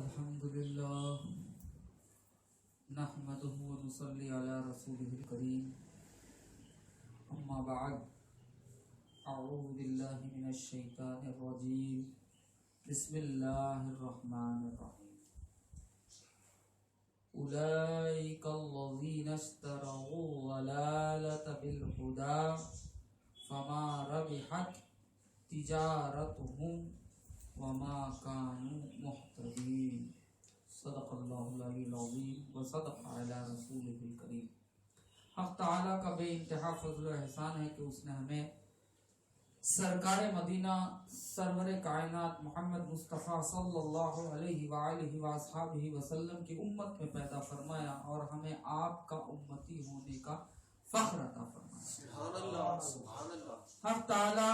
الحمد لله نحمده ونصلي على رسوله الكريم اما بعد اعوذ بالله من الشيطان الرجيم بسم الله الرحمن الرحيم اولئك الذين اشتروا الضلالة بالهدى فما ربحت تجارتهم وما كانوا محتدين صدق اللہ العلی العظیم وصدق علی رسولہ الکریم۔ حق تعالیٰ کا بے انتہا فضل و احسان ہے کہ اس نے ہمیں سرکار مدینہ سرور کائنات محمد مصطفیٰ صلی اللہ علیہ وآلہ وآصحابہ وسلم کی امت میں پیدا فرمایا اور ہمیں آپ کا امتی ہونے کا فخر عطا فرمایا۔ سبحان اللہ سبحان اللہ۔ حق تعالیٰ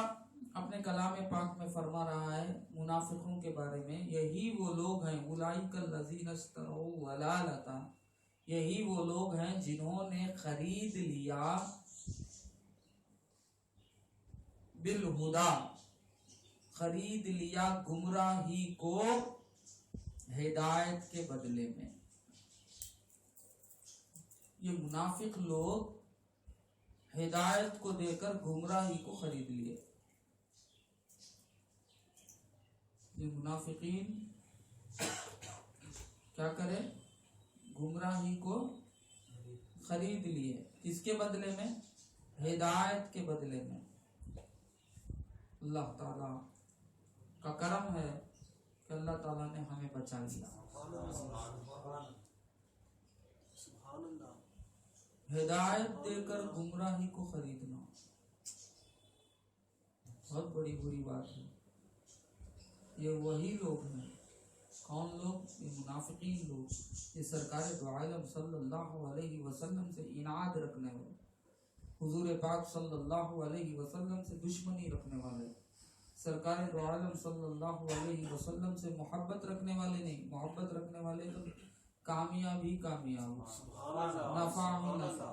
اپنے کلام پاک میں فرما رہا ہے منافقوں کے بارے میں، یہی وہ لوگ ہیں اولئک الذین اشتروا الضلالۃ، یہی وہ لوگ ہیں جنہوں نے خرید لیا بالہدا، خرید لیا گمراہی کو ہدایت کے بدلے میں۔ یہ منافق لوگ ہدایت کو دے کر گمراہی کو خرید لیے۔ یہ منافقین کیا کرے؟ گمراہی کو خرید لیے، کس کے بدلے میں؟ ہدایت کے بدلے میں۔ اللہ تعالیٰ کا کرم ہے کہ اللہ تعالیٰ نے ہمیں بچا لیا۔ سبحان اللہ۔ ہدایت دے کر گمراہی کو خریدنا بہت بڑی بری بات ہے۔ یہ وہی لوگ ہیں، کون لوگ؟ یہ منافقین لوگ، یہ سرکار دو عالم صلی اللہ علیہ وسلم سے اناد رکھنے والے، حضور پاک صلی اللہ علیہ وسلم سے دشمنی رکھنے والے، سرکار دو عالم صلی اللہ علیہ وسلم سے محبت رکھنے والے نہیں، محبت رکھنے والے تو کامیاب ہی کامیاب، نفع ہی نفع۔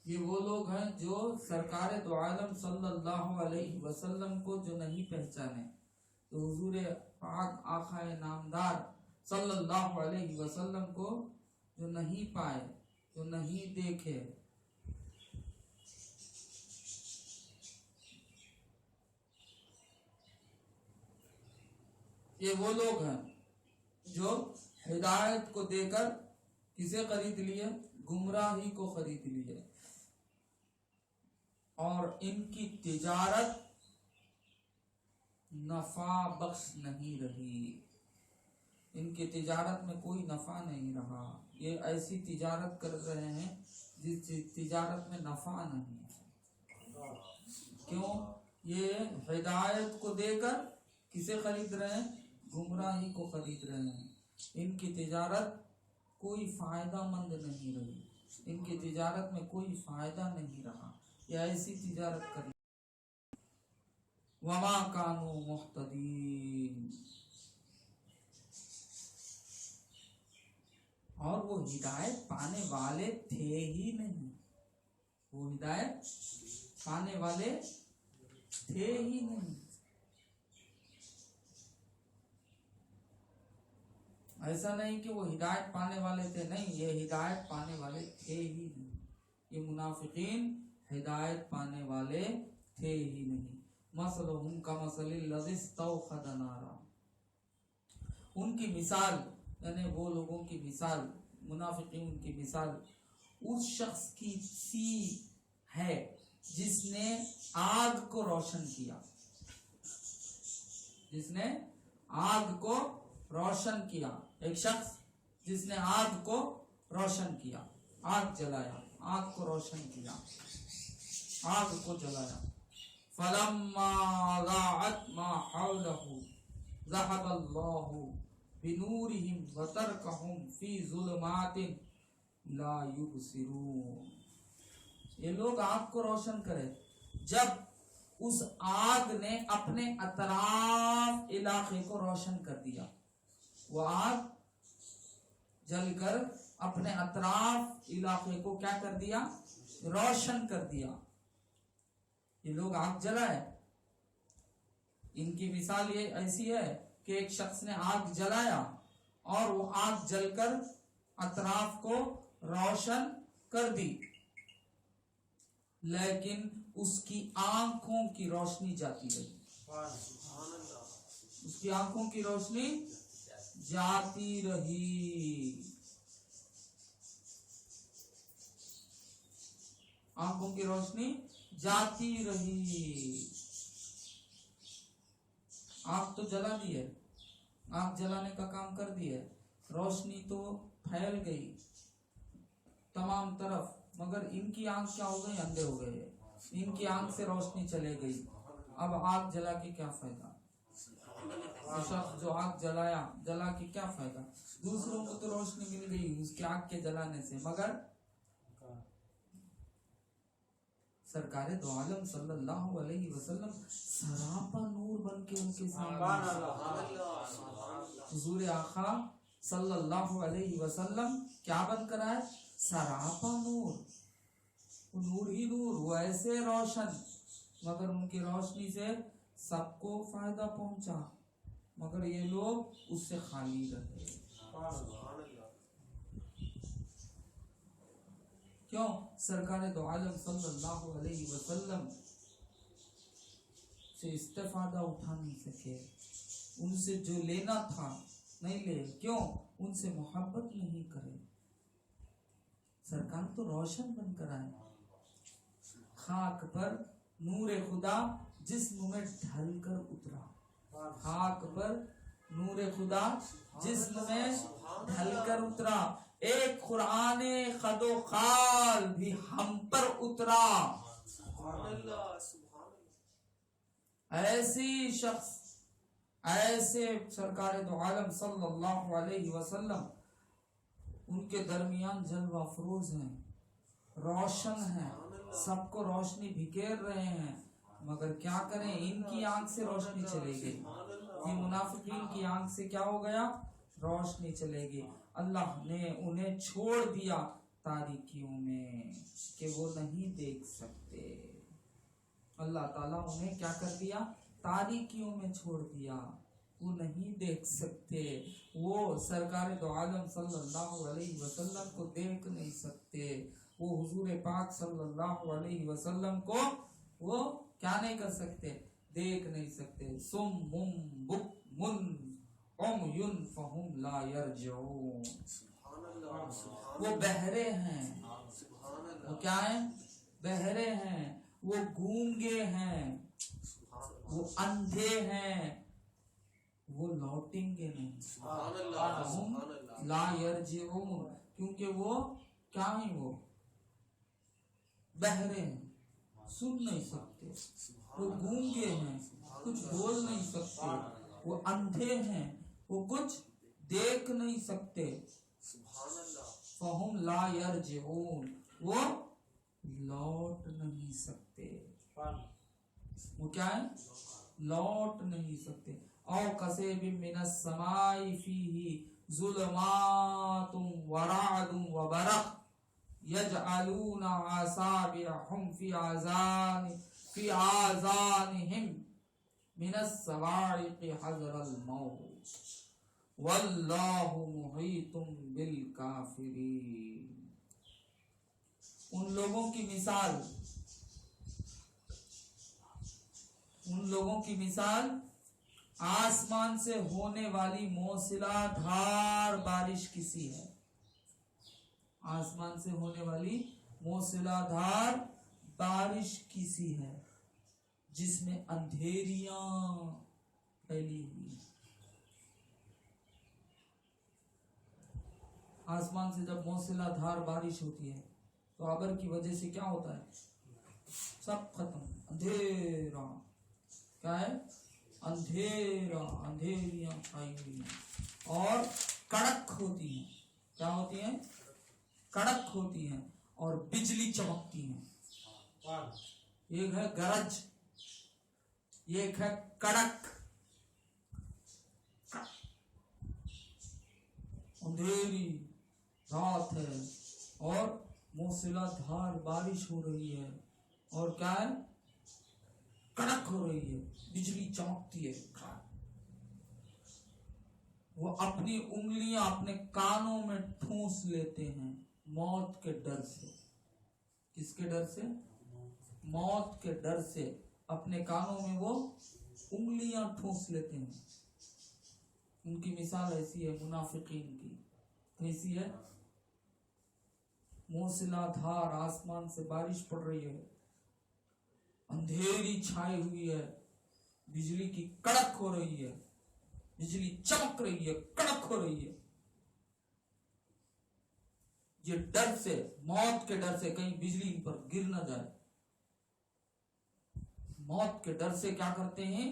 یہ وہ لوگ ہیں جو سرکار دو عالم صلی اللہ علیہ وسلم کو جو نہیں پہچانے، تو حضور پاک آقا نامدار صلی اللہ علیہ وسلم کو جو نہیں پائے، جو نہیں دیکھے، یہ وہ لوگ ہیں جو ہدایت کو دے کر کسے خرید لیے؟ گمراہی کو خرید لیے، اور ان کی تجارت نفع بخش نہیں رہی، ان کی تجارت میں کوئی نفع نہیں رہا۔ یہ ایسی تجارت کر رہے ہیں جس تجارت میں نفع نہیں ہے۔ کیوں؟ یہ ہدایت کو دے کر کسے خرید رہے ہیں؟ گمراہی کو خرید رہے ہیں۔ ان کی تجارت کوئی فائدہ مند نہیں رہی، ان کی تجارت میں کوئی فائدہ نہیں رہا، یہ ایسی تجارت کری۔ وما کانوا مہتدین، اور وہ ہدایت پانے والے تھے ہی نہیں، وہ ہدایت پانے والے تھے ہی نہیں۔ ایسا نہیں کہ وہ ہدایت پانے والے تھے، نہیں، یہ ہدایت پانے والے تھے ہی نہیں۔ یہ منافقین ہدایت پانے والے تھے ہی نہیں۔ مثلہم کمثل الذی استوقد نارا، ان کی مثال یعنی وہ لوگوں کی مثال، منافقین کی مثال اس شخص کی سی ہے جس نے آگ کو روشن کیا، جس نے آگ کو روشن کیا، ایک شخص جس نے آگ کو روشن کیا، آگ جلایا، آگ کو روشن کیا، آگ کو جلایا۔ فلما اضاءت ما حوله ذهب الله بنورهم وتركهم في ظلمات لا يبصرون۔ یہ لوگ آگ کو روشن کرے، جب اس آگ نے اپنے اطراف علاقے کو روشن کر دیا، وہ آگ جل کر اپنے اطراف علاقے کو کیا کر دیا؟ روشن کر دیا۔ یہ لوگ آگ جلائے، ان کی مثال یہ ایسی ہے کہ ایک شخص نے آگ جلایا اور وہ آگ جل کر اطراف کو روشن کر دی، لیکن اس کی آنکھوں کی روشنی جاتی رہی، سبحان اللہ اس کی آنکھوں کی روشنی جاتی رہی، آنکھوں کی روشنی جاتی رہی۔ آگ تو جلا دی ہے، آگ جلانے کا کام کر دی ہے، روشنی تو پھیل گئی تمام طرف، مگر ان کی آنکھ کیا ہو گئی؟ اندھے ہو گئے، ان کی آنکھ سے روشنی چلے گئی، اب آگ جلا کے کیا فائدہ؟ وہ شخص جو آگ جلا کے کیا فائدہ؟ دوسروں کو تو روشنی مل گئی اس کی آگ کے جلانے سے، مگر سرکار دو عالم صلی اللہ علیہ وسلم سراپا نور بن کے ان کے سامنے، حضور آقا صلی اللہ علیہ وسلم کیا بن کر آئے؟ سراپا نور، وہ نور ہی نور، وہ ایسے روشن، مگر ان کی روشنی سے سب کو فائدہ پہنچا، مگر یہ لوگ اس سے خالی رہے۔ کیوں؟ سرکار دو عالم صلی اللہ علیہ وسلم سے استفادہ اٹھا نہیں سکے، ان سے جو لینا تھا نہیں لے، کیوں؟ ان سے محبت نہیں کرے۔ سرکار تو روشن بن کر آئے، خاک پر نور خدا جسم میں ڈھل کر اترا، خاک پر نور خدا جسم میں ڈھل کر اترا، ایک قرآن خد و خال بھی ہم پر اترا۔ ایسی شخص، ایسے سرکار دو عالم صلی اللہ علیہ وسلم، ان کے درمیان جلوہ افروز ہیں، روشن ہیں، سب کو روشنی بکھیر رہے ہیں، مگر کیا کریں؟ ان کی آنکھ سے روشنی چلے گئی، یہ منافقین کی آنکھ سے کیا ہو گیا؟ روشنی چلے گی۔ اللہ نے انہیں چھوڑ دیا تاریکیوں میں کہ وہ نہیں دیکھ سکتے، اللہ تعالیٰ انہیں کیا کر دیا؟ تاریکیوں میں چھوڑ دیا، وہ نہیں دیکھ سکتے، وہ سرکار دو عالم صلی اللہ علیہ وسلم کو دیکھ نہیں سکتے، وہ حضور پاک صلی اللہ علیہ وسلم کو وہ کیا نہیں کر سکتے؟ دیکھ نہیں سکتے۔ سم بکم عمی فہم لا یرجعون، وہ بہرے ہیں، وہ کیا ہیں؟ بہرے ہیں، وہ گونگے ہیں، وہ اندھے ہیں، وہ لوٹیں گے نہیں، فہم لا یرجعون، کیونکہ وہ کیا ہیں؟ وہ بہرے ہیں، سن نہیں سکتے، وہ گونگے ہیں، کچھ بول نہیں سکتے، وہ اندھے ہیں، وہ کچھ دیکھ نہیں سکتے، فہم لا یرجعون، وہ لوٹ نہیں سکتے، وہ کیا ہے؟ لوٹ نہیں سکتے۔ او کسیب من السماء فیہ ظلمات ورعد وبرق یجعلون اصابعهم فی آذانہم من الصواعق حذر الموت واللہ محیط بالکافرین۔ ان لوگوں کی مثال آسمان سے ہونے والی موسلا دھار بارش کی سی ہے، آسمان سے ہونے والی موسلا دھار بارش کی سی ہے، جس میں اندھیریاں پھیلی ہوئی۔ آسمان سے جب موسلا دھار بارش ہوتی ہے تو ابر کی وجہ سے کیا ہوتا ہے؟ سب ختم، اندھیرا، کیا ہے؟ اندھیرا، اندھیریاں چھائی ہوئی ہیں، اور کڑک ہوتی ہیں، کیا ہوتی ہیں؟ کڑک ہوتی ہیں، اور بجلی چمکتی ہیں، ایک ہے گرج، ایک ہے کڑک، اندھیری رات ہے اور موسلا دھار بارش ہو رہی ہے، اور کیا ہے؟ کڑک ہو رہی ہے، بجلی چمکتی ہے، وہ اپنی انگلیاں اپنے کانوں میں ٹھونس لیتے ہیں موت کے ڈر سے. کس کے ڈر سے؟ موت کے ڈر سے اپنے کانوں میں وہ انگلیاں ٹھونس لیتے ہیں. ان کی مثال ایسی ہے منافقین کی. ایسی ہے موسلا دھار آسمان سے بارش پڑ رہی ہے, اندھیری چھائی ہوئی ہے, بجلی کی کڑک ہو رہی ہے, بجلی چمک رہی ہے, کڑک ہو رہی ہے. یہ ڈر سے, موت کے ڈر سے کہیں بجلی پر گر نہ جائے, موت کے ڈر سے کیا کرتے ہیں؟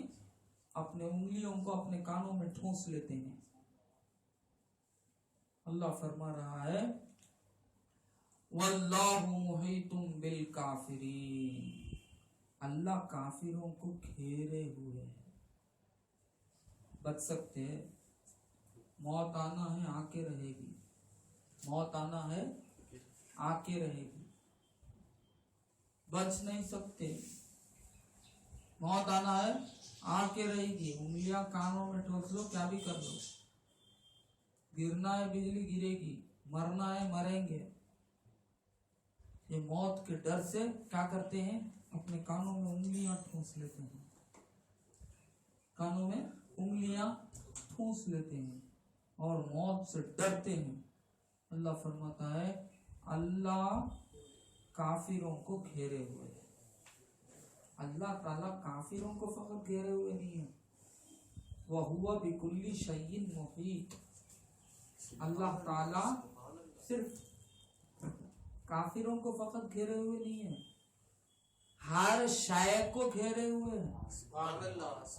اپنے انگلیوں کو اپنے کانوں میں ٹھونس لیتے ہیں. اللہ فرما رہا ہے واللہ محیط بالکافرین, اللہ کافروں کو گھیرے ہوئے ہے. بچ سکتے ہیں؟ موت آنا ہے آ کے رہے گی, موت آنا ہے آ کے رہے گی, بچ نہیں سکتے. موت آنا ہے آ کے رہے گی, انگلیاں کانوں میں ٹھونس لو, کیا بھی کر لو, گرنا ہے بجلی گرے گی, مرنا ہے مریں گے. یہ موت کے ڈر سے کیا کرتے ہیں؟ اپنے کانوں میں انگلیاں ٹھونس لیتے ہیں, کانوں میں انگلیاں ٹھونس لیتے ہیں اور موت سے ڈرتے ہیں. اللہ فرماتا ہے اللہ کافروں کو گھیرے ہوئے ہے. اللہ تعالیٰ کافروں کو فقط گھیرے ہوئے نہیں ہے, وَهُوَ بِكُلِّ شَيْءٍ مُحِيطٌ. اللہ تعالیٰ صرف کافروں کو فقط گھیرے ہوئے نہیں ہے, ہر شے کو گھیرے ہوئے ہیں.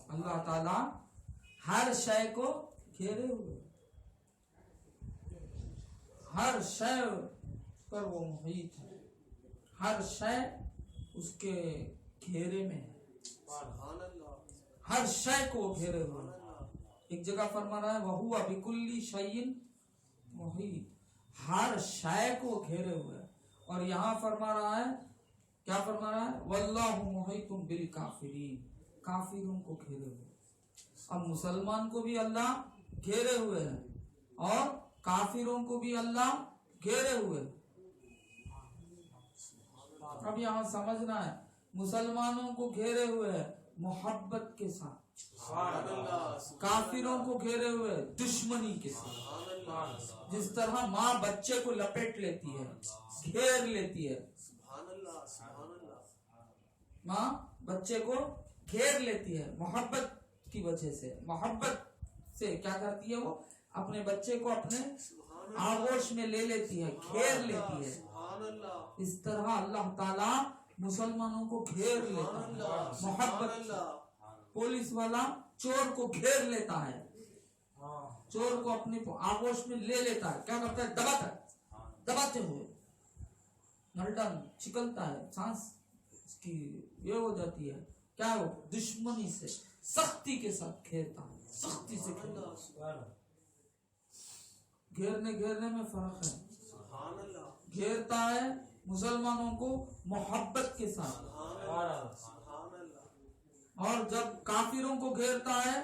اللہ تعالیٰ ہر شے کو گھیرے ہوئے, ہر شے پر وہ محیط ہے, ہر شے اس کے گھیرے میں ہے, ہر شے کو وہ گھیرے ہوئے. ایک جگہ فرما رہا ہے وَهُوَ بِكُلِّ شَيْءٍ مُحِيطٌ, ہر شے کو گھیرے ہوئے. اور یہاں فرما رہا ہے, کیا فرما رہا ہے؟ واللہ محیط بالکافرین, کافروں کو گھیرے ہوئے. اب مسلمان کو بھی اللہ گھیرے ہوئے ہیں اور کافروں کو بھی اللہ گھیرے ہوئے. اب یہاں سمجھنا ہے, مسلمانوں کو گھیرے ہوئے ہیں محبت کے ساتھ, کافروں کو گھیرے ہوئے دشمنی کے ساتھ. جس طرح ماں بچے کو لپیٹ لیتی ہے, گھیر لیتی ہے, ماں بچے کو گھیر لیتی ہے محبت کی وجہ سے, محبت سے کیا کرتی ہے, وہ اپنے بچے کو اپنے آغوش میں لے لیتی ہے, گھیر لیتی ہے. اس طرح اللہ تعالیٰ مسلمانوں کو گھیر لیتا ہے محبت. پولیس والا چور کو گھیر لیتا ہے, چور کو اپنے آغوش میں لے لیتا ہے, کیا کرتا ہے, دباتے ہوئے, نرڈن چکلتا ہے, سانس اس کی یہ ہو جاتی ہے, کیا ہو, دشمنی سے سختی کے ساتھ گھیرتا ہے, سختی سے گھیرتا ہے. گھیرنے میں فرق ہے. گھیرتا ہے مسلمانوں کو محبت کے ساتھ, اور جب کافروں کو گھیرتا ہے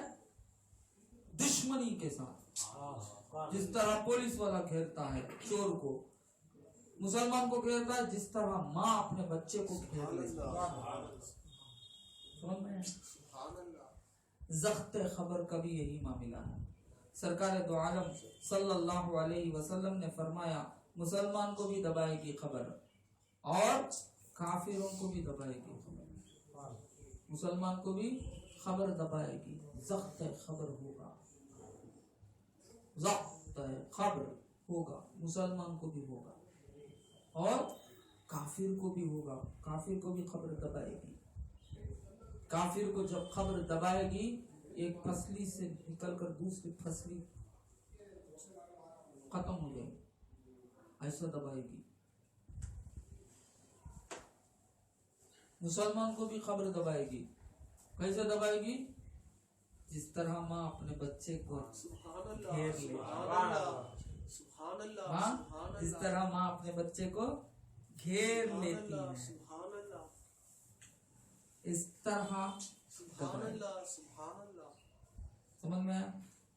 دشمنی کے ساتھ. جس طرح پولیس والا گھیرتا ہے چور کو, مسلمان کو گھیرتا ہے جس طرح ماں اپنے بچے کو گھیر لیتی ہے. ضبط خبر کا بھی یہی معاملہ ہے. سرکار دو عالم صلی اللہ علیہ وسلم نے فرمایا مسلمان کو بھی دبائے گی خبر اور کافروں کو بھی دبائے گی خبر. مسلمان کو بھی خبر دبائے گی, ضبط خبر ہوگا, ضبط خبر ہوگا, مسلمان کو بھی ہوگا اور کافر کو بھی ہوگا, کافر کو بھی خبر دبائے گی. کافر کو جب خبر دبائے گی ایک پسلی سے نکل کر دوسری پسلی ختم ہو جائے گی, ایسا دبائے گی. مسلمان کو بھی خبر دبائے گی, کیسے دبائے گی, جس طرح ماں اپنے بچے کو گھیر لیتی ہے, ماں جس طرح ماں اپنے بچے کو گھیر لیتی ہے اس طرح. سمجھ میں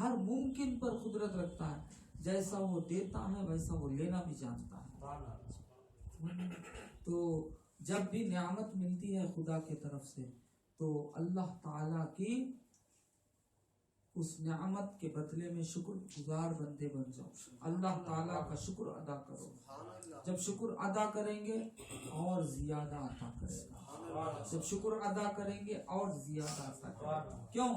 ہر ممکن پر قدرت رکھتا ہے. جیسا وہ دیتا ہے ویسا وہ لینا بھی جانتا ہے. تو جب بھی نعمت ملتی ہے خدا کی طرف سے تو اللہ تعالیٰ کی اس نعمت کے بدلے میں شکر گزار بندے بن جاؤ. اللہ تعالیٰ کا شکر ادا کرو. جب شکر ادا کریں گے اور زیادہ عطا کرے گا. جب شکر ادا کریں گے اور زیادہ عطا کرے گا. کیوں؟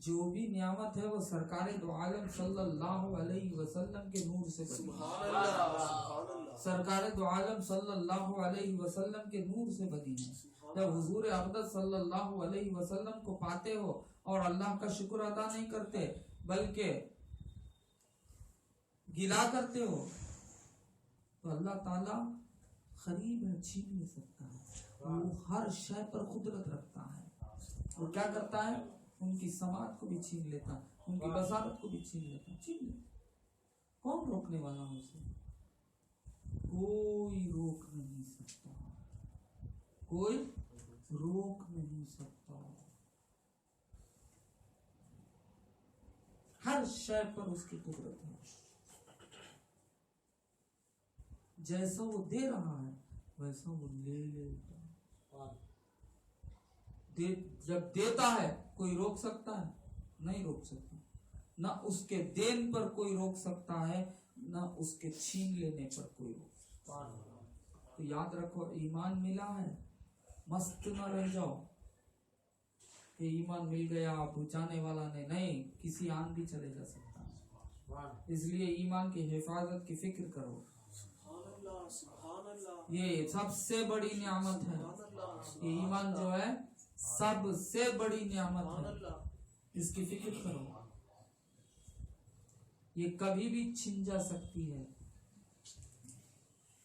جو بھی نعمت ہے وہ سرکار دو عالم صلی اللہ علیہ وسلم کے نور سے بنی ہے. سرکار دو عالم صلی اللہ علیہ وسلم کے نور سے بنی ہے. جب حضور اقدس صلی اللہ علیہ وسلم کو پاتے ہو اور اللہ کا شکر ادا نہیں کرتے بلکہ گلا کرتے ہو تو اللہ تعالیٰ قریب ہے, چھین نہیں سکتا ہے. وہ ہر شے پر قدرت رکھتا ہے. وہ کیا کرتا ہے؟ ان کی سماعت کو بھی چھین لیتا, ان کی بصارت کو بھی چھین لیتا. چھین لیتا. کون روکنے والا ہے اسے؟ کوئی روک نہیں سکتا. کوئی روک نہیں سکتا. ہر شے پر اس کی قدرت ہے. جیسا وہ دے رہا ہے ویسا وہ لے لیتا ہے. جب دیتا ہے کوئی روک سکتا ہے؟ نہیں روک سکتا. نہ اس کے دین پر کوئی روک سکتا ہے نہ اس کے چھین لینے پر کوئی روک سکتا ہے. تو یاد رکھو, ایمان ملا ہے مست نہ رہ جاؤ کہ ایمان مل گیا بچانے والا نہیں, کسی آن بھی چلے جا سکتا ہے. اس لیے ایمان کی حفاظت کی فکر کرو. یہ سب سے بڑی نعمت ہے. یہ ایمان جو ہے سب سے بڑی نعمت ہے. اس کی فکر کرو. یہ کبھی بھی چھن جا سکتی ہے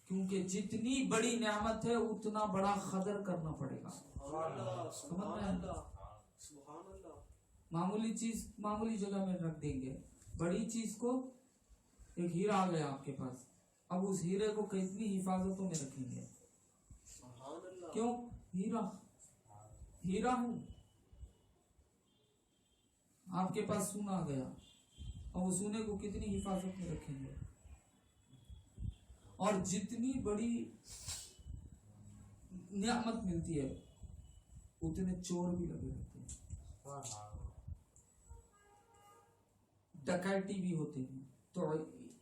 کیونکہ جتنی بڑی نعمت ہے اتنا بڑا قدر کرنا پڑے گا. معمولی چیز معمولی جگہ میں رکھ دیں گے, بڑی چیز کو, ایک ہیرا آ گیا آپ کے پاس, اب اس ہیرے کو کتنی حفاظتوں میں رکھیں گے. کیوں؟ ہیرا ہے. آپ کے پاس سونا آ گیا, اور وہ سونے کو کتنی حفاظت میں رکھیں گے. اور جتنی بڑی نعمت ملتی ہے اتنے چور بھی لگے رہتے ہیں, ڈکیتی بھی ہوتے ہیں. تو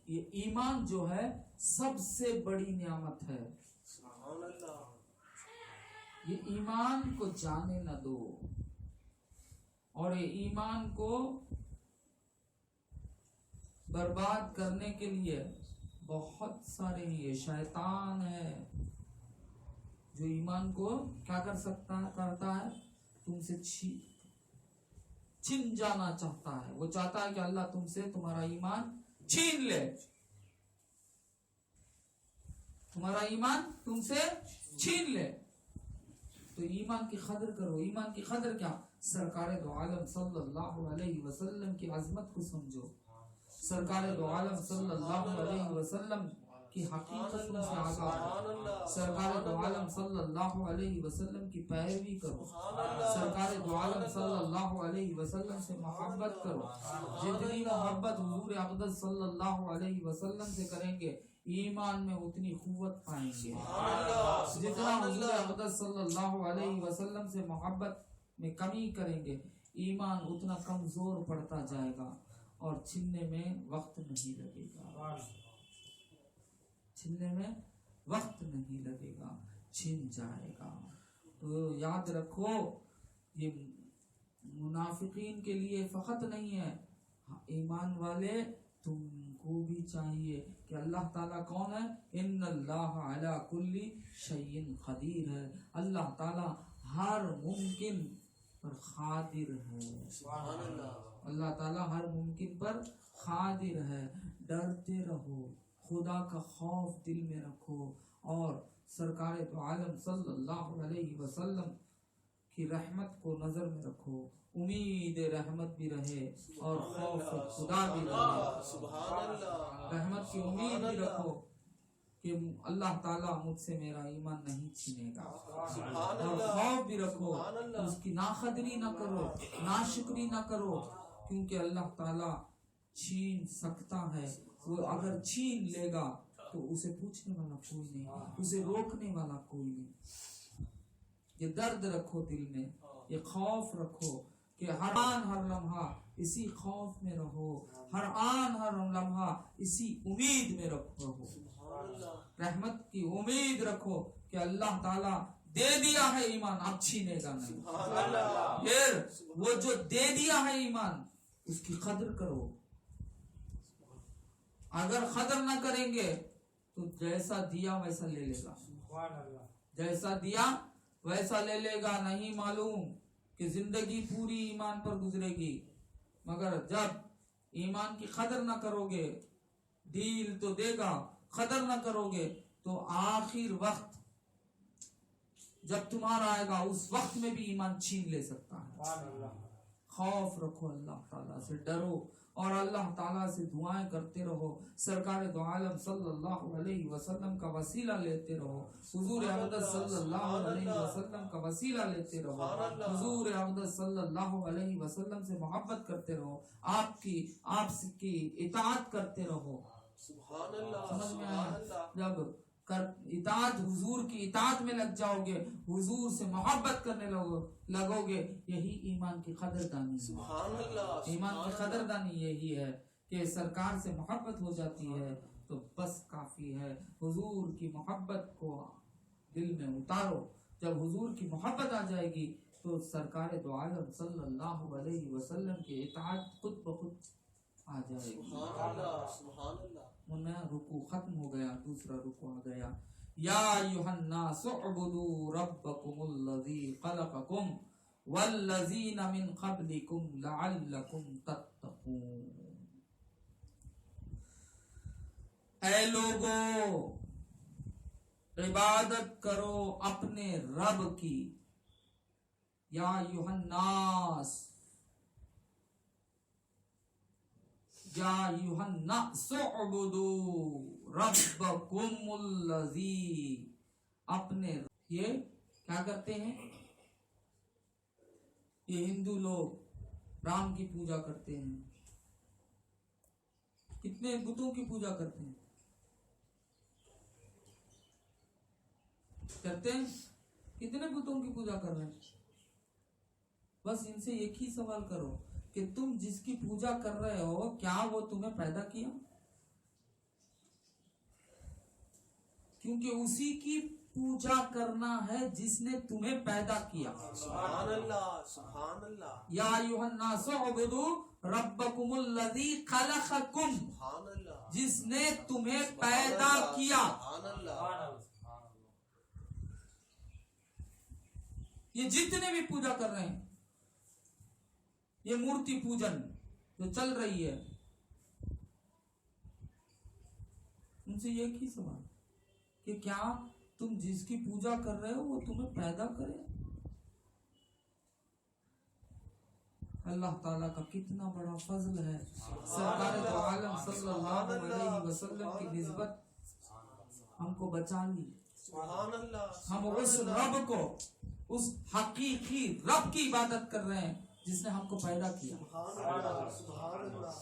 یہ ایمان جو ہے سب سے بڑی نعمت ہے. یہ ایمان کو جانے نہ دو. اور یہ ایمان کو برباد کرنے کے لیے بہت سارے یہ شیطان ہے جو ایمان کو کیا کرتا ہے, تم سے چھن جانا چاہتا ہے. وہ چاہتا ہے کہ اللہ تم سے تمہارا ایمان چھین لے. تمہارا ایمان تم سے چھین لے. تو ایمان کی قدر کرو. ایمان کی قدر کیا؟ سرکار دو عالم صلی اللہ علیہ وسلم کی عظمت کو سمجھو. سرکار دو عالم صلی اللہ علیہ وسلم کی حقیقت سے آگاہ. سرکار دو عالم صلی اللہ علیہ وسلم کی پیروی کرو. سرکار دو عالم صلی اللہ علیہ وسلم سے محبت کرو. جتنی محبت حضور اقدس صلی اللہ علیہ وسلم سے کریں گے ایمان میں اتنی قوت پائیں گے. جتنا حضور اقدس صلی اللہ علیہ وسلم سے محبت میں کمی کریں گے ایمان اتنا کمزور پڑتا جائے گا اور چھننے میں وقت نہیں لگے گا. چھننے میں وقت نہیں لگے گا, چھن جائے گا. تو یاد رکھو یہ منافقین کے لیے فقط نہیں ہے, ایمان والے تم کو بھی چاہیے کہ اللہ تعالیٰ کون ہے؟ ان اللہ علی کل شیء قدیر ہے. اللہ تعالیٰ ہر ممکن پر قادر ہے. اللہ تعالیٰ ہر ممکن پر قادر ہے. ڈرتے رہو, خدا کا خوف دل میں رکھو اور سرکار دو عالم صلی اللہ علیہ وسلم کی رحمت کو نظر میں رکھو. امید رحمت بھی رہے اور خوف خدا بھی رہے. رحمت کی امید بھی رکھو کہ اللہ تعالیٰ مجھ سے میرا ایمان نہیں چھینے گا. اور خوف بھی رکھو, اس کی ناقدری نہ کرو, ناشکری نہ کرو کیونکہ اللہ تعالیٰ چھین سکتا ہے. وہ اگر چھین لے گا تو اسے پوچھنے والا کوئی نہیں, اسے روکنے والا کوئی نہیں. یہ درد رکھو دل میں, یہ خوف رکھو کہ ہر آن ہر لمحہ اسی خوف میں رہو, ہر آن ہر لمحہ اسی امید میں رہو, رحمت کی امید رکھو کہ اللہ تعالیٰ دے دیا ہے ایمان, اب چھینے گا نہیں. پھر وہ جو دے دیا ہے ایمان اس کی قدر کرو. اگر قدر نہ کریں گے تو جیسا دیا ویسا لے لے گا, جیسا دیا ویسا لے لے گا. نہیں معلوم کہ زندگی پوری ایمان پر گزرے گی, مگر جب ایمان کی قدر نہ کرو گے, ڈیل تو دے گا, قدر نہ کرو گے تو آخر وقت جب تمہارا آئے گا اس وقت میں بھی ایمان چھین لے سکتا ہے. خوف رکھو, اللہ تعالیٰ سے ڈرو اور اللہ تعالیٰ سے دعائیں کرتے رہو. سرکار دو عالم صلی اللہ علیہ وسلم کا وسیلہ لیتے رہو, حضور اقدس صلی اللہ علیہ وسلم کا وسیلہ لیتے رہو, حضور اقدس صلی اللہ علیہ وسلم سے محبت کرتے رہو, آپ کی اطاعت کرتے رہو. سمجھ میں آیا؟ جب اطاعت حضور کی اطاعت میں لگ جاؤ گے, حضور سے محبت کرنے لگو گے, یہی ایمان کی قدردانی ہے. ایمان کی قدردانی یہی ہے کہ سرکار سے محبت ہو جاتی ہے تو بس کافی ہے. حضور کی محبت کو دل میں اتارو. جب حضور کی محبت آ جائے گی تو سرکار دو عالم صلی اللہ علیہ وسلم کی اطاعت خود بخود آ جائے گی. سبحان اللہ. رکوع ختم ہو گیا, دوسرا رکوع آ گیا. یا ایھا الناس اعبدوا ربکم الذی خلقکم والذین من قبلکم لعلکم تتقون. اے لوگو, عبادت کرو اپنے رب کی. یا ایھا الناس, یا ایھا الناس اعبدوا ربکم الذی, اپنے. یہ کیا کرتے ہیں یہ ہندو لوگ؟ رام کی پوجا کرتے ہیں. کتنے بتوں کی پوجا کرتے ہیں؟ کتنے بتوں کی پوجا کر رہے ہیں؟ بس ان سے ایک ہی سوال کرو کہ تم جس کی پوجا کر رہے ہو کیا وہ تمہیں پیدا کیا؟ کیونکہ اسی کی پوجا کرنا ہے جس نے تمہیں پیدا کیا. سبحان اللہ. سبحان اللہ. یا ایھا الناس اعبدوا ربکم الذی خلقکم, سبحان اللہ. جس نے تمہیں پیدا کیا. سبحان اللہ. یہ جتنے بھی پوجا کر رہے ہیں, یہ مورتی پوجن جو چل رہی ہے, ان سے ایک ہی سوال کہ کیا تم جس کی پوجا کر رہے ہو وہ تمہیں پیدا کرے؟ اللہ تعالیٰ کا کتنا بڑا فضل ہے. سرکار دو عالم صلی اللہ علیہ وسلم کی نسبت ہم کو بچا لی. سبحان اللہ. ہم اس رب کو, اس حقیقی رب کی عبادت کر رہے ہیں جس نے ہم کو پیدا کیا. سبحان اللہ.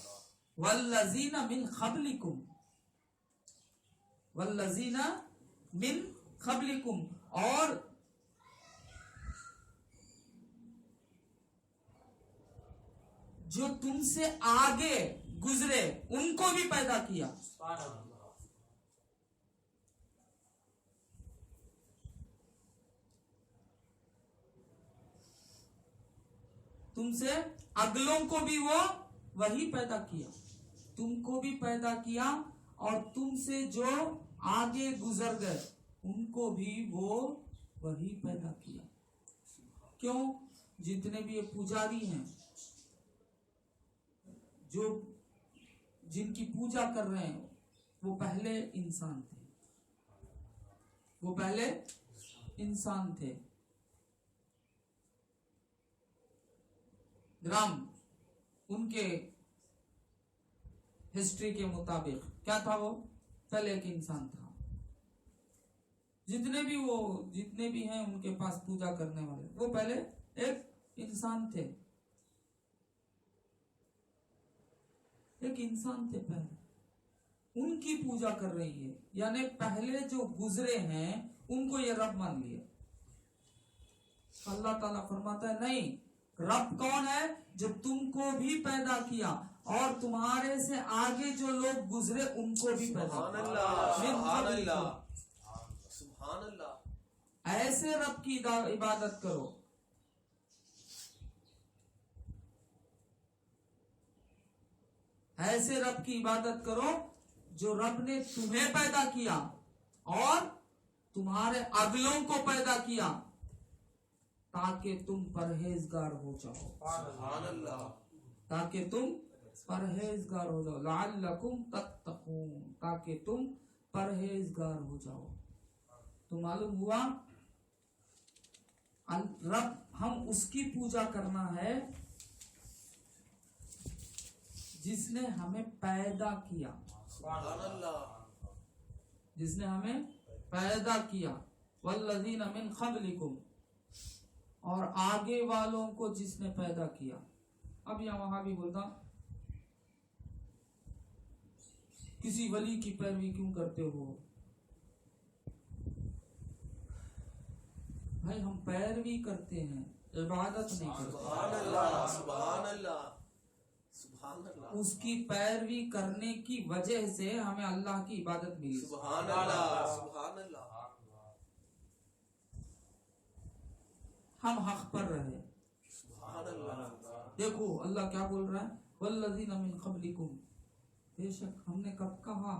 والذین من قبلکم, والذین من قبلکم, اور جو تم سے آگے گزرے ان کو بھی پیدا کیا. تم سے اگلوں کو بھی وہ وہی پیدا کیا, تم کو بھی پیدا کیا, اور تم سے جو آگے گزر گئے ان کو بھی وہ وہی پیدا کیا. کیوں؟ جتنے بھی یہ پجاری ہیں جو جن کی پوجا کر رہے ہیں وہ پہلے انسان تھے, وہ پہلے انسان تھے. رام ان کے ہسٹری کے مطابق کیا تھا؟ وہ پہلے ایک انسان تھا. جتنے بھی ہیں ان کے پاس پوجا کرنے والے وہ پہلے ایک انسان تھے. ایک انسان تھے پہلے, ان کی پوجا کر رہی ہے, یعنی پہلے جو گزرے ہیں ان کو یہ رب مان لیا. اللہ تعالیٰ فرماتا ہے نہیں, رب کون ہے؟ جو تم کو بھی پیدا کیا اور تمہارے سے آگے جو لوگ گزرے ان کو بھی پیدا سبحان کیا. اللہ سبحان اللہ سبحان اللہ. ایسے رب کی عبادت کرو, ایسے رب کی عبادت کرو جو رب نے تمہیں پیدا کیا اور تمہارے اگلوں کو پیدا کیا تاکہ تم پرہیزگار ہو جاؤ. سبحان اللہ. تاکہ تم پرہیزگار ہو جاؤ. لعلکم تتقون, تاکہ تم پرہیزگار ہو جاؤ. تو معلوم ہوا رب ہم اس کی پوجا کرنا ہے جس نے ہمیں پیدا کیا, سبحان اللہ. جس نے ہمیں پیدا کیا. والذین من قبلکم, اور آگے والوں کو جس نے پیدا کیا. اب یہاں وہاں بھی بولتا کسی ولی کی پیروی کیوں کرتے ہو؟ بھائی ہم پیروی کرتے ہیں, عبادت نہیں کرتے. سبحان اللہ سبحان اللہ سبحان اللہ. اس کی پیروی کرنے کی وجہ سے ہمیں اللہ کی عبادت ملی. سبحان اللہ سبحان اللہ. ہم حق پر رہے. سبحان اللہ. دیکھو اللہ کیا بول رہا ہے, والذین من قبلکم, بے شک ہم نے کب کہا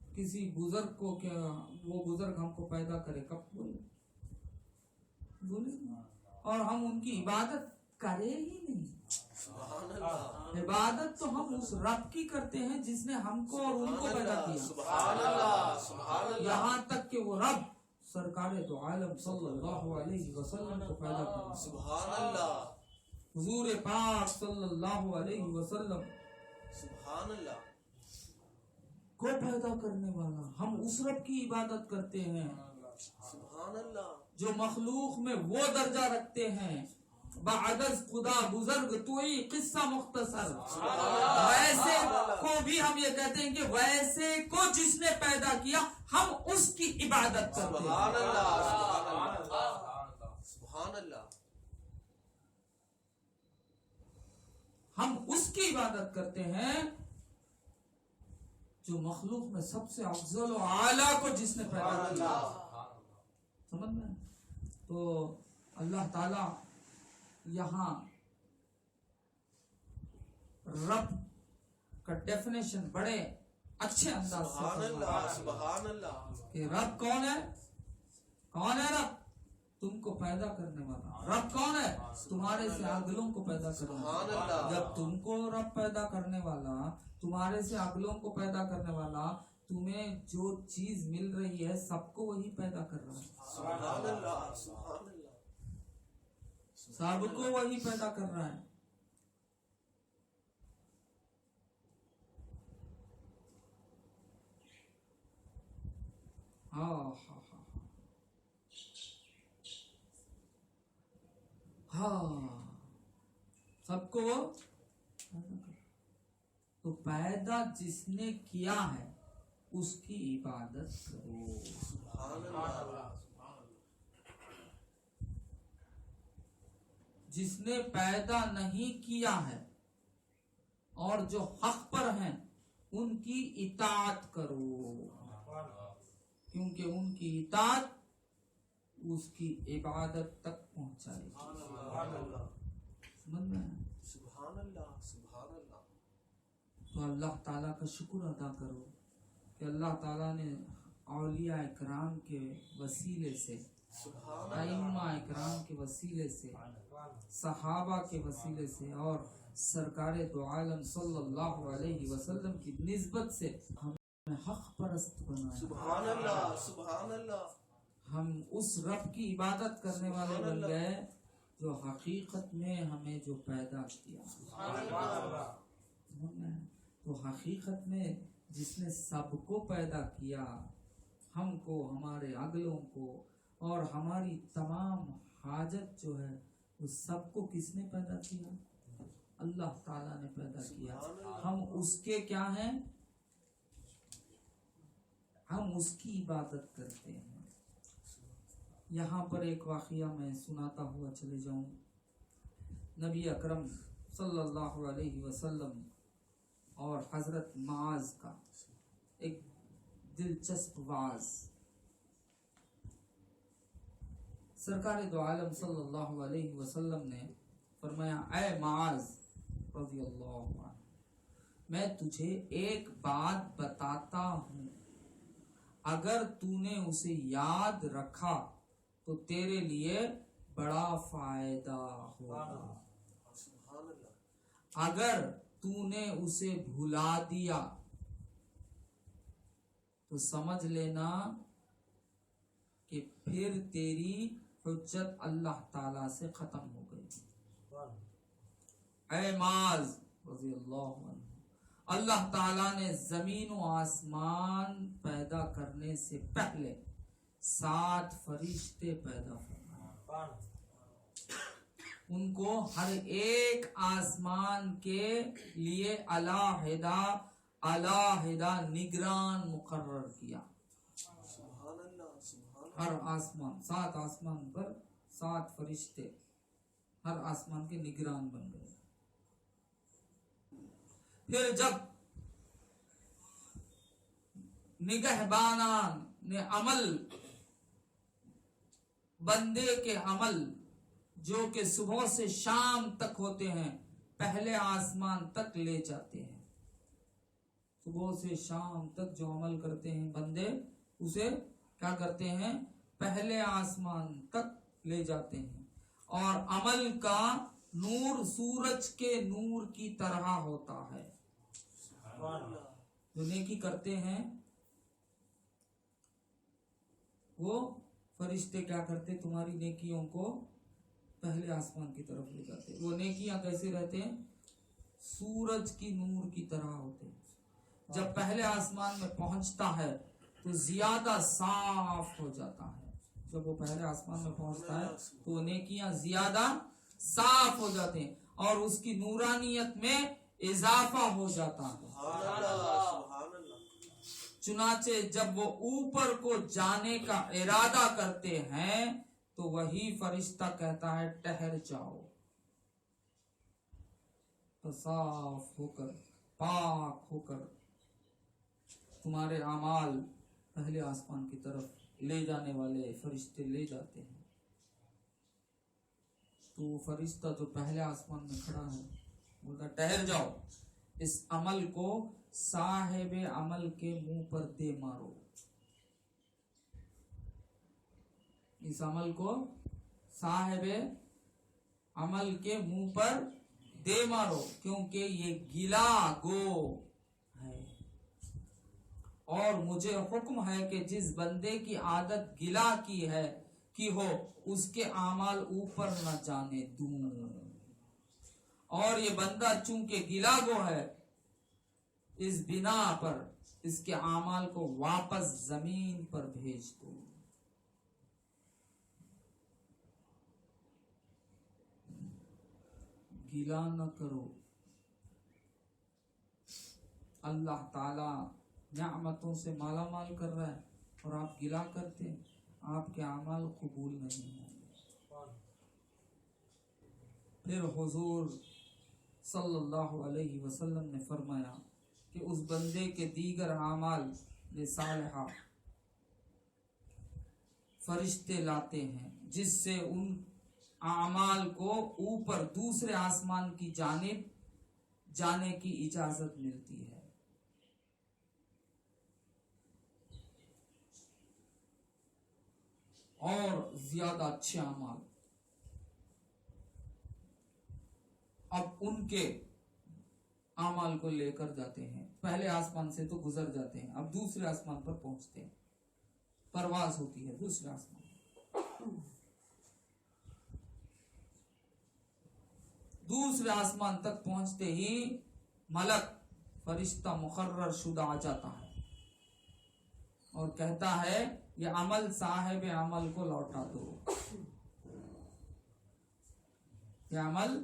کسی بزرگ کو کیا وہ بزرگ ہم کو پیدا کرے, کب بولے اور ہم ان کی عبادت کرے ہی نہیں. سبحان اللہ. عبادت تو ہم اس رب کی کرتے ہیں جس نے ہم کو اور ان کو پیدا کیا. سبحان اللہ سبحان اللہ. یہاں تک کہ وہ رب سرکار دو عالم صلی اللہ علیہ وسلم کو پیدا کرنا. سبحان اللہ حضور پاک صلی اللہ علیہ وسلم سبحان اللہ. کو پیدا کرنے والا, ہم اس رب کی عبادت کرتے ہیں سبحان اللہ. جو مخلوق میں وہ درجہ رکھتے ہیں بعدز خدا بزرگ توئی قصہ مختصر. ویسے کو بھی ہم یہ کہتے ہیں کہ ویسے کو جس نے پیدا کیا ہم اس کی عبادت کرتے ہیں. سبحان اللہ سبحان اللہ سبحان اللہ. ہم اس کی عبادت کرتے ہیں جو مخلوق میں سب سے افضل و اعلیٰ کو جس نے پیدا کیا. سمجھ میں؟ تو اللہ تعالی یہاں رب کا ڈیفینیشن بڑے اچھے انداز سبحان سے اللہ سبحان اللہ. کہ رب کون ہے؟ کون ہے رب؟ تم کو پیدا کرنے والا. رب کون ہے؟ تمہارے سے اگلوں کو پیدا کرنے سبحان والا. اللہ. جب تم کو رب پیدا کرنے والا, تمہارے سے اگلوں کو پیدا کرنے والا, تمہیں جو چیز مل رہی ہے سب کو وہی پیدا کر رہا ہے. سبحان اللہ سبحان اللہ. سب کو وہی پیدا کر رہا ہے. ہاں سب کو تو پیدا جس نے کیا ہے اس کی عبادت کرو. سبحان اللہ. جس نے پیدا نہیں کیا ہے اور جو حق پر ہیں ان کی اطاعت کرو, کیونکہ ان کی اطاعت اس کی عبادت تک پہنچائے. سبحان اللہ سمجھ میں؟ سبحان اللہ سبحان اللہ. تو اللہ تعالیٰ کا شکر ادا کرو کہ اللہ تعالیٰ نے اولیاء اکرام کے وسیلے سے, ائمہ اکرام کے وسیلے سے, صحابہ کے وسیلے سے اور سرکار دو عالم صلی اللہ علیہ وسلم کی نسبت سے ہمیں حق پرست بنایا. سبحان اللہ سبحان اللہ. ہم اس رب کی عبادت کرنے والے بن گئے جو حقیقت میں ہمیں جو پیدا کیا. تو حقیقت میں جس نے سب کو پیدا کیا, ہم کو, ہمارے اگلوں کو اور ہماری تمام حاجت جو ہے وہ سب کو کس نے پیدا کیا؟ اللہ تعالیٰ نے پیدا کیا. ہم اس کے کیا ہیں؟ ہم اس کی عبادت کرتے ہیں. یہاں پر ایک واقعہ میں سناتا ہوا چلے جاؤں. نبی اکرم صلی اللہ علیہ وسلم اور حضرت معاذ کا ایک دلچسپ واز. سرکار دو عالم صلی اللہ علیہ وسلم نے فرمایا اے معاذ رضی اللہ عنہ، میں تجھے ایک بات بتاتا ہوں، اگر تو نے اسے یاد رکھا تو تیرے لیے بڑا فائدہ ہوگا، اگر تو نے اسے بھلا دیا تو سمجھ لینا کہ پھر تیری حجت اللہ تعالی سے ختم ہو گئی. اے معاذ رضی اللہ عنہ، اللہ تعالیٰ نے زمین و آسمان پیدا کرنے سے پہلے 7 فرشتے پیدا فرمائے. ان کو ہر ایک آسمان کے لیے علیحدہ نگران مقرر کیا. ہر آسمان 7 آسمان پر 7 فرشتے ہر آسمان کے نگران بن گئے. پھر جب نگہبانان نے عمل، بندے کے عمل جو کہ صبح سے شام تک ہوتے ہیں، پہلے آسمان تک لے جاتے ہیں. صبح سے شام تک جو عمل کرتے ہیں بندے، اسے کیا کرتے ہیں؟ پہلے آسمان تک لے جاتے ہیں. اور عمل کا نور سورج کے نور کی طرح ہوتا ہے. جو نیکی کرتے ہیں وہ فرشتے کیا کرتے؟ تمہاری نیکیوں کو پہلے آسمان کی طرف لے جاتے. وہ نیکیاں کیسے رہتے ہیں؟ سورج کی نور کی طرح ہوتے ہیں. جب پہلے آسمان میں پہنچتا ہے تو زیادہ صاف ہو جاتا ہے. جب وہ پہلے آسمان میں پہنچتا ہے تو وہ نیکیاں زیادہ صاف ہو جاتے ہیں اور اس کی نورانیت میں اضافہ ہو جاتا ہے. چنانچہ جب وہ اوپر کو جانے کا ارادہ کرتے ہیں تو وہی فرشتہ کہتا ہے ٹھہر جاؤ. تو صاف ہو کر، پاک ہو کر تمہارے اعمال پہلے آسمان کی طرف لے جانے والے فرشتے لے جاتے ہیں. تو وہ فرشتہ جو پہلے آسمان میں کھڑا ہے بولتا ٹھہر جاؤ، اس عمل کو صاحب عمل کے منہ پر دے مارو. اس عمل کو صاحب عمل کے منہ پر دے مارو، کیونکہ یہ گلا گو ہے. اور مجھے حکم ہے کہ جس بندے کی عادت گلا کی ہے کہ ہو، اس کے اعمال اوپر نہ جانے دوں. اور یہ بندہ چونکہ گلا گو ہے، اس بنا پر اس کے اعمال کو واپس زمین پر بھیج دو. گلا نہ کرو. اللہ تعالی نعمتوں سے مالا مال کر رہا ہے اور آپ گلا کرتے ہیں، آپ کے اعمال قبول نہیں ہوں گے. پھر حضور صلی اللہ علیہ وسلم نے فرمایا کہ اس بندے کے دیگر اعمال صالحہ فرشتے لاتے ہیں، جس سے ان اعمال کو اوپر دوسرے آسمان کی جانب جانے کی اجازت ملتی ہے. اور زیادہ اچھے اعمال اب ان کے اعمال کو لے کر جاتے ہیں. پہلے آسمان سے تو گزر جاتے ہیں، اب دوسرے آسمان پر پہنچتے ہیں. پرواز ہوتی ہے دوسرے آسمان پر. دوسرے آسمان تک پہنچتے ہی ملک فرشتہ مقرر شدہ آ جاتا ہے اور کہتا ہے یہ عمل صاحب عمل کو لوٹا دو. یہ عمل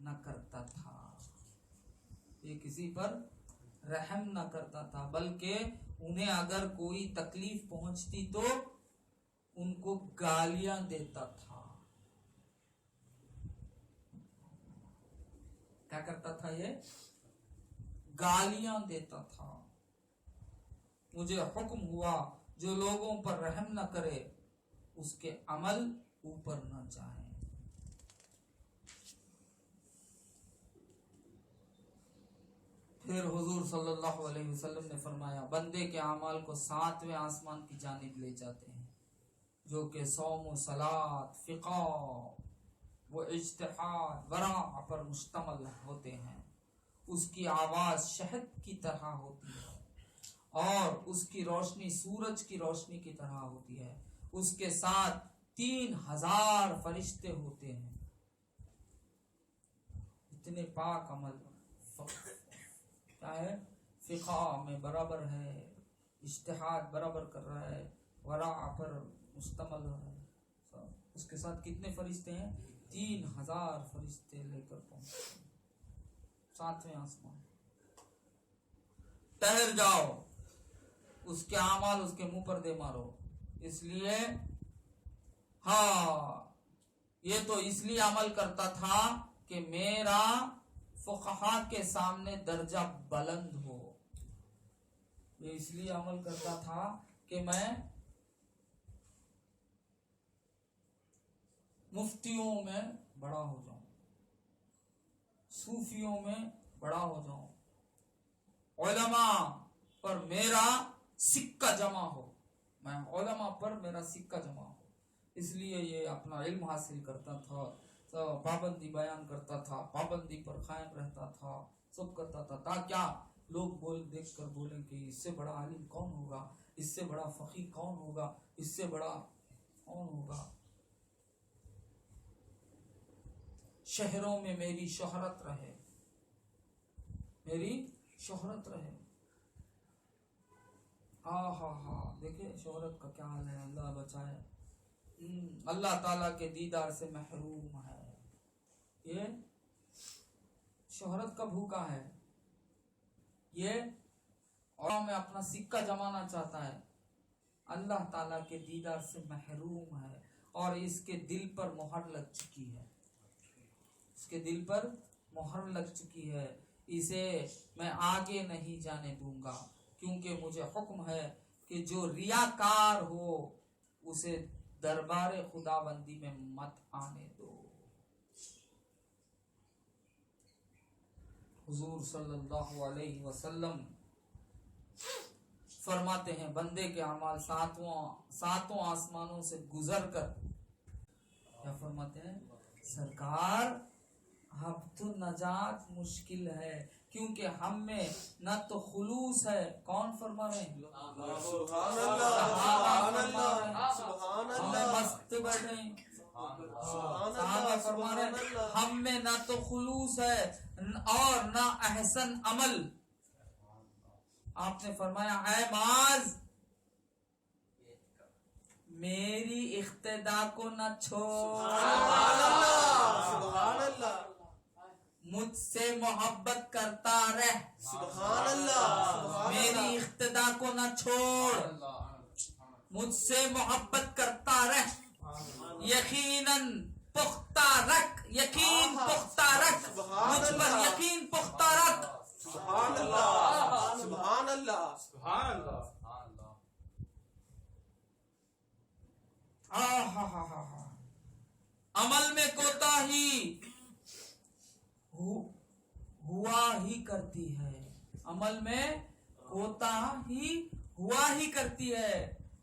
نہ کرتا تھا، یہ کسی پر رحم نہ کرتا تھا، بلکہ انہیں اگر کوئی تکلیف پہنچتی تو ان کو گالیاں دیتا تھا۔ کیا کرتا تھا؟ یہ گالیاں دیتا تھا۔ مجھے حکم ہوا جو لوگوں پر رحم نہ کرے اس کے عمل اوپر نہ جائیں۔ پھر حضور صلی اللہ علیہ وسلم نے فرمایا بندے کے اعمال کو 7ویں آسمان کی جانب لے جاتے ہیں، جو کہ صوم و صلاۃ، فقہ و اجتہاد، ورع پر مشتمل ہوتے ہیں۔ اس کی آواز شہد کی طرح ہوتی ہے اور اس کی روشنی سورج کی روشنی کی طرح ہوتی ہے۔ اس کے ساتھ 3000 فرشتے ہوتے ہیں۔ اتنے پاک عمل کیا ہے؟ فقہ میں برابر ہے، اجتہاد برابر کر رہا ہے، ورع پر مشتمل ہے۔ اس کے ساتھ کتنے فرشتے ہیں؟ 3000 فرشتے لے کر پہنچتے ہیں 7ویں آسمان۔ ٹہر جاؤ، اس کے اعمال اس کے منہ پر دے مارو۔ اس لیے یہ تو اس لیے عمل کرتا تھا کہ میرا فقہا کے سامنے درجہ بلند ہو۔ یہ اس لیے عمل کرتا تھا کہ میں مفتیوں میں بڑا ہو جاؤں، صوفیوں میں بڑا ہو جاؤں، علماء پر میرا سکہ جمع ہو، میں علماء پر میرا سکہ جمع ہو۔ اس لیے یہ اپنا علم حاصل کرتا تھا، پابندی بیان کرتا تھا، پابندی پر قائم رہتا تھا، سب کرتا تھا تاکہ لوگ دیکھ کر بولیں کہ اس سے بڑا عالم کون ہوگا، اس سے بڑا فقیہ کون ہوگا، اس سے بڑا کون ہوگا۔ شہروں میں میری شہرت رہے، میری شہرت رہے۔ دیکھیں شہرت کا کیا حال ہے، اللہ بچائے۔ اللہ تعالیٰ کے دیدار سے محروم ہے، یہ شہرت کا بھوکا ہے، یہ اور میں اپنا سکہ جمانا چاہتا ہے، اللہ تعالیٰ کے دیدار سے محروم ہے، اور اس کے دل پر مہر لگ چکی ہے، اس کے دل پر مہر لگ چکی ہے۔ اسے میں آگے نہیں جانے دوں گا، کیونکہ مجھے حکم ہے کہ جو ریاکار ہو اسے دربار خداوندی میں مت آنے دو۔ حضور صلی اللہ علیہ وسلم فرماتے ہیں بندے کے اعمال ساتوں آسمانوں سے گزر کر کیا فرماتے ہیں؟ سرکار اب تو نجات مشکل ہے، کیونکہ ہم میں نہ تو خلوص ہے۔ کون فرما رہے ہیں؟ سبحان اللہ، سبحان اللہ، مست بیٹھے ہیں، صحابہ فرما رہے ہیں ہم میں نہ تو خلوص ہے اور نہ احسن عمل۔ آپ نے فرمایا اے معاذ میری اقتدا کو نہ چھوڑ، سبحان اللہ، مجھ سے محبت کرتا رہ، سبحان اللہ، میری اقتدا کو نہ چھوڑ، مجھ سے محبت کرتا رہ، یقیناً پختہ رکھ، یقین پختہ رکھ، مجھ پر یقین پختہ رکھ۔ سبحان اللہ، سبحان اللہ، سبحان اللہ۔ عمل میں کوتاہی ہوا ہی کرتی ہے، عمل میں کوتاہی ہوا ہی کرتی ہے۔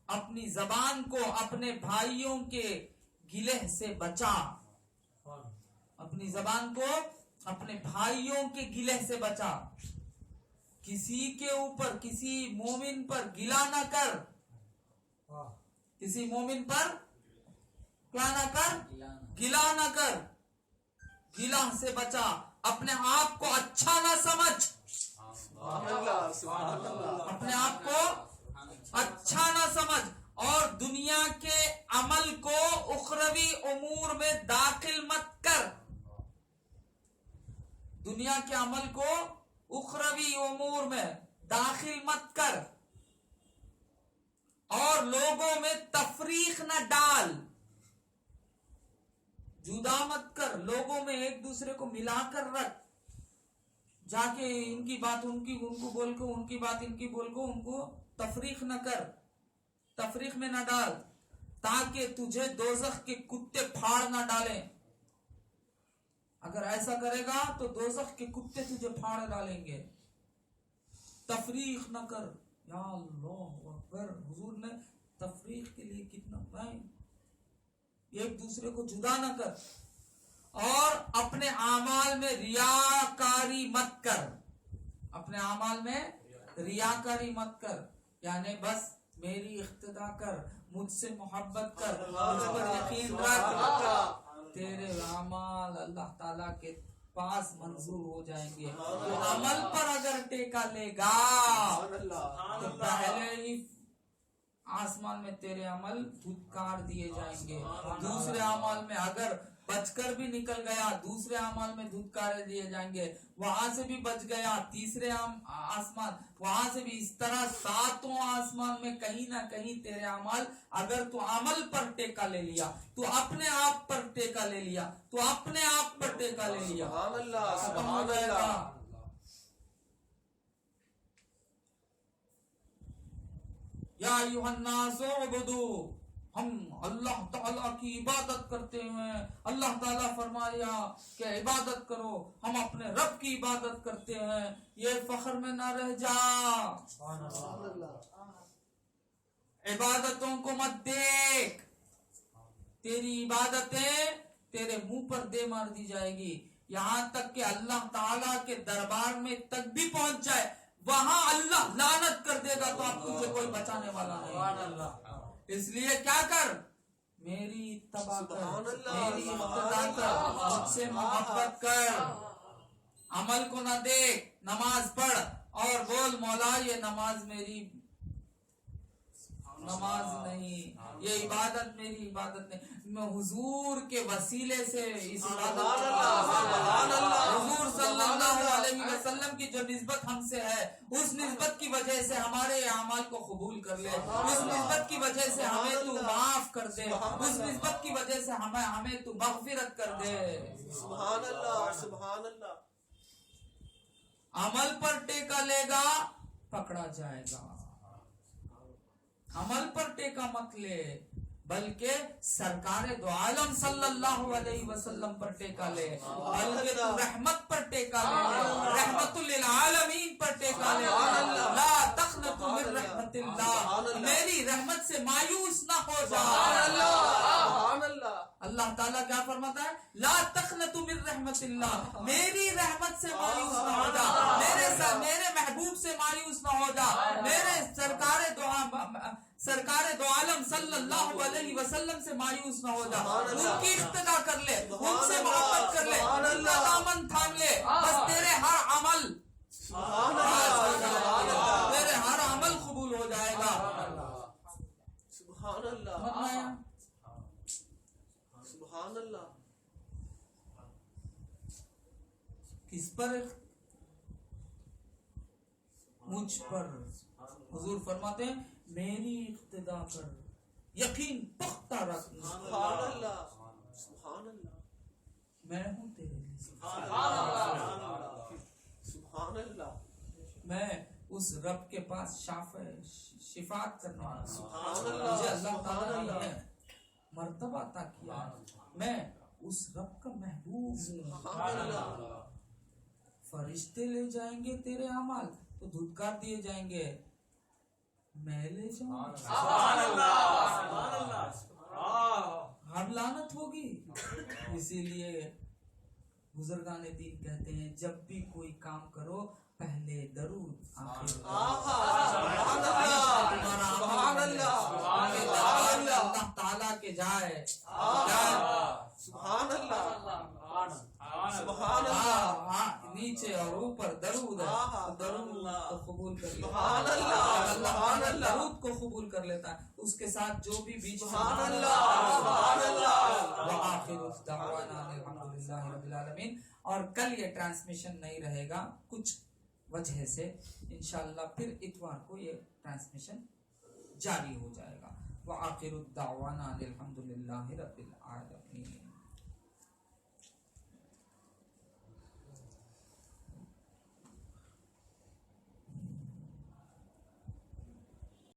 اپنی زبان کو اپنے بھائیوں کے گلہ سے بچا، اپنی زبان کو اپنے بھائیوں کے گلہ سے بچا۔ کسی کے اوپر کسی مومن پر گلہ نہ کر، کسی مومن پر کیا نہ کر؟ گلہ نہ کر، گلہ سے بچا، اپنے آپ کو اچھا نہ سمجھ، اپنے آپ کو اچھا نہ سمجھ، اور دنیا کے عمل کو اخروی امور میں داخل مت کر۔ دنیا کے عمل کو اخروی امور میں داخل مت کر اور لوگوں میں تفریق نہ ڈال، جدا مت کر، لوگوں میں ایک دوسرے کو ملا کر رکھ، جا کے ان کی بات ان کو بول کو، ان کی بات ان کی بول کو، ان کو تفریق نہ کر، تفریق میں نہ ڈال، تاکہ تجھے دوزخ کے کتے پھاڑ نہ ڈالیں۔ اگر ایسا کرے گا تو دوزخ کے کتے تجھے پھاڑ ڈالیں گے۔ تفریق نہ کر، یا اللہ اکبر، حضور نے تفریق کے لیے کتنا بھائی، ایک دوسرے کو جدا نہ کر، اور اپنے اعمال میں ریاکاری مت کر، اپنے اعمال میں ریاکاری مت کر، یعنی بس میری اقتدا کر، مجھ سے محبت کر، مجھ پر یقین رکھ، تیرے اعمال اللہ تعالیٰ کے پاس منظور ہو جائیں گے۔ تو عمل پر اگر ٹیکا لے گا تو پہلے ہی آسمان میں تیرے عمل دھتکار دیے جائیں گے، دوسرے اعمال میں اگر بچ کر بھی نکل گیا دوسرے اعمال میں دھتکارے دیے جائیں گے، وہاں سے بھی بچ گیا تیسرے آسمان، وہاں سے بھی، اس طرح ساتوں آسمان میں کہیں نہ کہیں تیرے اعمال، اگر تو عمل پر ٹیکا لے لیا، تو اپنے آپ پر ٹیکا لے لیا، تو اپنے آپ پر ٹیکا لے لیا، سبحان اللہ، ختم ہو جائے گا۔ یا ایھا الناس اعبدوا، ہم اللہ تعالیٰ کی عبادت کرتے ہیں، اللہ تعالیٰ فرمایا کہ عبادت کرو، ہم اپنے رب کی عبادت کرتے ہیں، یہ فخر میں نہ رہ جا، عبادتوں کو مت دیکھ، تیری عبادتیں تیرے منہ پر دے مار دی جائے گی، یہاں تک کہ اللہ تعالیٰ کے دربار میں تک بھی پہنچ جائے، وہاں اللہ لعنت کر دے گا تو اب تجھے کوئی بچانے والا نہیں۔ اس لیے کیا کر، میری اتباع کر، میری اقتداء کر، مجھ سے محبت کر، عمل کو نہ دیکھ، نماز پڑھ اور بول مولا یہ نماز میری نماز نہیں، یہ عبادت میری عبادت نہیں، میں حضور کے وسیلے سے اس عبادت حضور صلی اللہ علیہ وسلم کی جو نسبت ہم سے ہے، اس نسبت کی وجہ سے ہمارے اعمال کو قبول کر لے، اس نسبت کی وجہ سے ہمیں تو معاف کر دے، اس نسبت کی وجہ سے ہمیں تو مغفرت کر دے۔ سبحان اللہ، سبحان اللہ۔ عمل پر ٹیکا لے گا پکڑا جائے گا، عمل پر ٹیکا مت لے، بلکہ سرکار دو عالم صلی اللہ علیہ وسلم پر ٹیکا لے، بلکہ تو رحمت پر ٹیکا لے، رحمت للعالمین پر ٹیکا لے، لا تقنطوا من رحمت اللہ، میری رحمت سے مایوس نہ ہو جا۔ اللہ تعالیٰ کیا فرماتا ہے، لا تقنطوا من رحمت اللہ، میری رحمت سے مایوس نہ ہو جا، میرے محبوب سے مایوس نہ ہو جا، میرے سرکار دو عالم صلی اللہ علیہ وسلم سے مایوس نہ ہو جا، ان کی اقتداء کر لے، ان سے محبت کر لے، ان کا دامن تھام لے، بس تیرے ہر عمل تیرے ہر عمل قبول ہو جائے گا۔ سبحان اللہ، سبحان اللہ۔ کس پر؟ مجھ پر۔ حضور فرماتے ہیں میری اقتداء کر، یقین پختہ رکھ، سبحان اللہ، سبحان اللہ، میں ہوں تیرے لیے، سبحان اللہ، میں اس رب کے پاس شفاعت کرنے والا، سبحان اللہ، مجھے اللہ تعالیٰ نے یہ مرتبہ عطا کیا، میں اس رب کا محبوب ہوں۔ سبحان اللہ، فرشتے لے جائیں گے تیرے اعمال تو دھتکار دیے جائیں گے، میں لے جاؤں سبحان اللہ، سبحان اللہ، ہم لعنت ہوگی۔ اسی لیے بزرگان دین کہتے ہیں جب بھی کوئی کام کرو پہلے درود آخر سبحان اللہ، اللہ تعالیٰ کے جائے، سبحان اللہ، سبحان اللہ، نیچے اور اوپر درود ہے، درود تو قبول کر لو۔ سبحان اللہ، سبحان اگر درود کو قبول کر لیتا ہے اس کے ساتھ جو بھی بیچ سبحان اللہ سبحان اللہ. وآخر دعوانا الحمدللہ رب العالمین. اور کل یہ ٹرانسمیشن نہیں رہے گا کچھ وجہ سے، انشاءاللہ پھر اتوار کو یہ ٹرانسمیشن جاری ہو جائے گا. وآخر دعوانا الحمدللہ رب العالمین.